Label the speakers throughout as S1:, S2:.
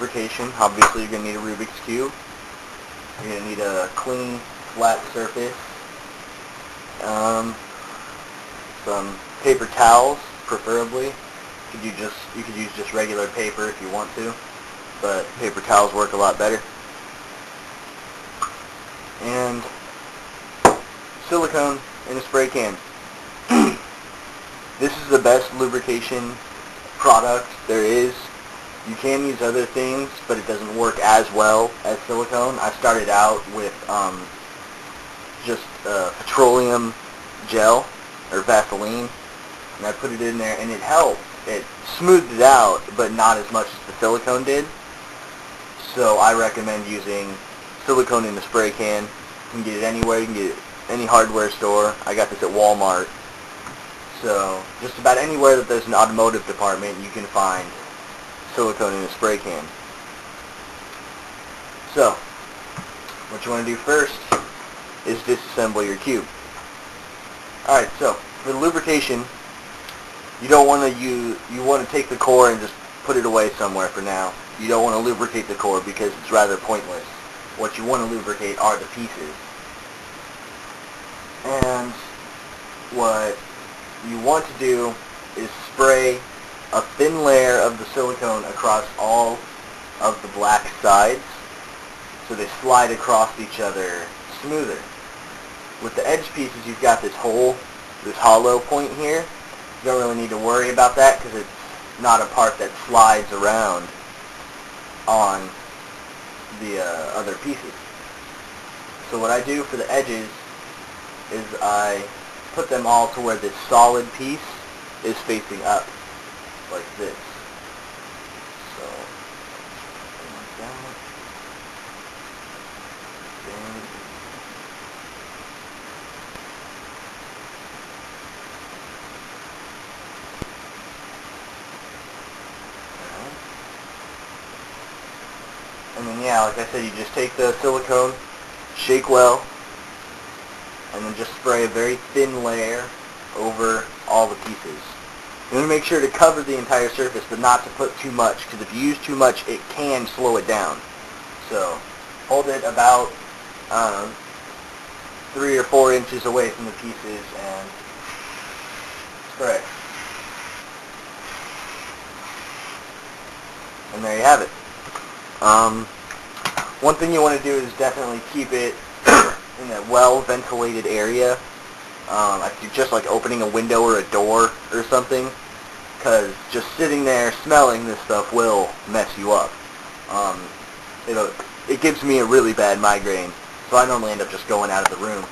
S1: lubrication, obviously you're going to need a Rubik's Cube. You're going to need a clean, flat surface. Some paper towels, preferably. You could use just regular paper if you want to, but paper towels work a lot better. And silicone in a spray can. This is the best lubrication product there is. You can use other things, but it doesn't work as well as silicone. I started out with just petroleum gel or Vaseline, and I put it in there, and it helped. It smoothed it out, but not as much as the silicone did. So I recommend using silicone in the spray can. You can get it anywhere. You can get it at any hardware store. I got this at Walmart. So just about anywhere that there's an automotive department, you can find silicone in a spray can. So what you want to do first is disassemble your cube. Alright, so for the lubrication, you want to take the core and just put it away somewhere for now. You don't want to lubricate the core because it's rather pointless. What you want to lubricate are the pieces. And what you want to do is spray a thin layer of the silicone across all of the black sides so they slide across each other smoother. With the edge pieces, you've got this hollow point here. You don't really need to worry about that because it's not a part that slides around on the other pieces. So what I do for the edges is I put them all to where this solid piece is facing up, like this. So, like that. And then yeah, like I said, you just take the silicone, shake well, and then just spray a very thin layer over all the pieces. You want to make sure to cover the entire surface, but not to put too much, because if you use too much, it can slow it down. So hold it about 3 or 4 inches away from the pieces and spray. And there you have it. One thing you want to do is definitely keep it in a well-ventilated area. Just like opening a window or a door or something, because just sitting there smelling this stuff will mess you up. It gives me a really bad migraine, so I normally end up just going out of the room.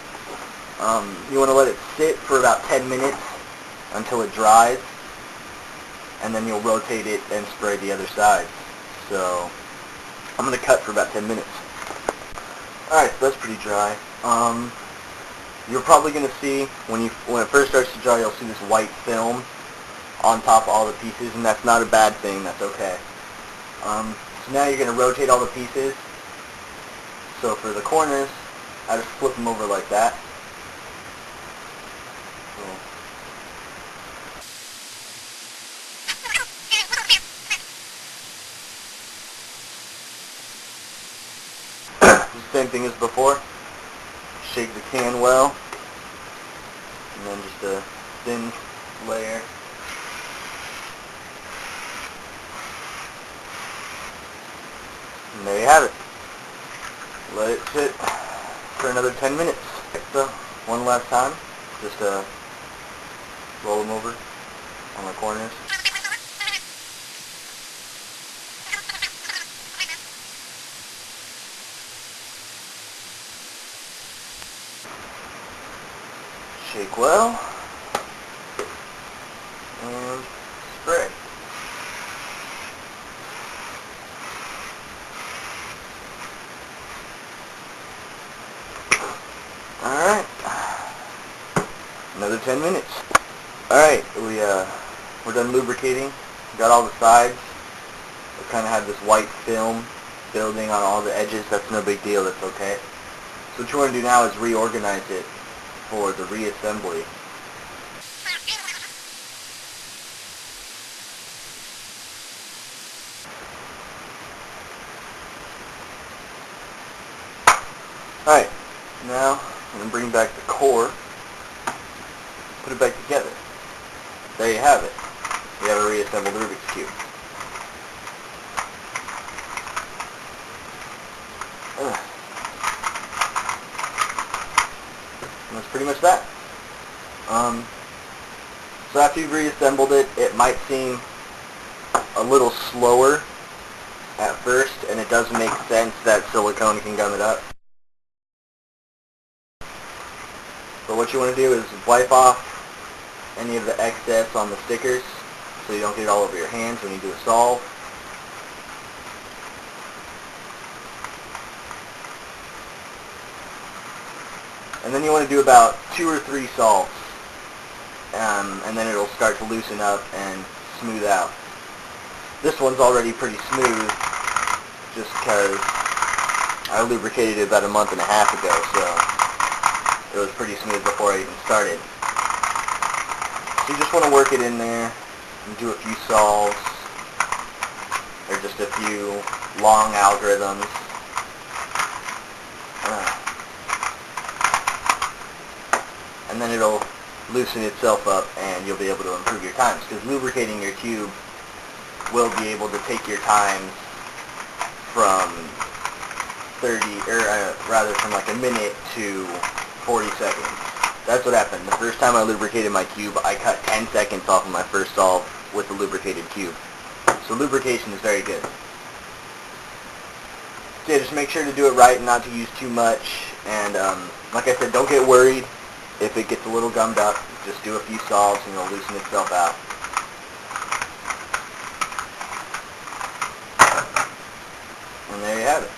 S1: You want to let it sit for about 10 minutes until it dries, and then you'll rotate it and spray the other side. So I'm going to cut for about 10 minutes. Alright, so that's pretty dry. You're probably going to see, when it first starts to dry, you'll see this white film on top of all the pieces, and that's not a bad thing, that's okay. So now you're going to rotate all the pieces. So for the corners, I just flip them over like that. Same thing as before. Shake the can well, and then just a thin layer. And there you have it. Let it sit for another 10 minutes. So, one last time, just roll them over on the corners. Shake well, and spray. Alright, another 10 minutes. Alright, we're done lubricating. Got all the sides. We kind of have this white film building on all the edges. That's no big deal, that's okay. So what you want to do now is reorganize it for the reassembly. Alright, now I'm going to bring back the core, put it back together. There you have it. You have a reassembled Rubik's Cube. And that's pretty much that. So after you've reassembled it, it might seem a little slower at first, and it does make sense that silicone can gum it up. But what you want to do is wipe off any of the excess on the stickers so you don't get it all over your hands when you do a solve. And then you want to do about 2 or 3 solves, and then it'll start to loosen up and smooth out. This one's already pretty smooth just because I lubricated it about a month and a half ago, so it was pretty smooth before I even started. So you just want to work it in there and do a few solves, or just a few long algorithms. And then it'll loosen itself up and you'll be able to improve your times, because lubricating your cube will be able to take your times from 30, or rather from like a minute to 40 seconds. That's what happened. The first time I lubricated my cube, I cut 10 seconds off of my first solve with a lubricated cube. So lubrication is very good. So yeah, just make sure to do it right and not to use too much. And like I said, don't get worried if it gets a little gummed up. Just do a few solves and it'll loosen itself out. And there you have it.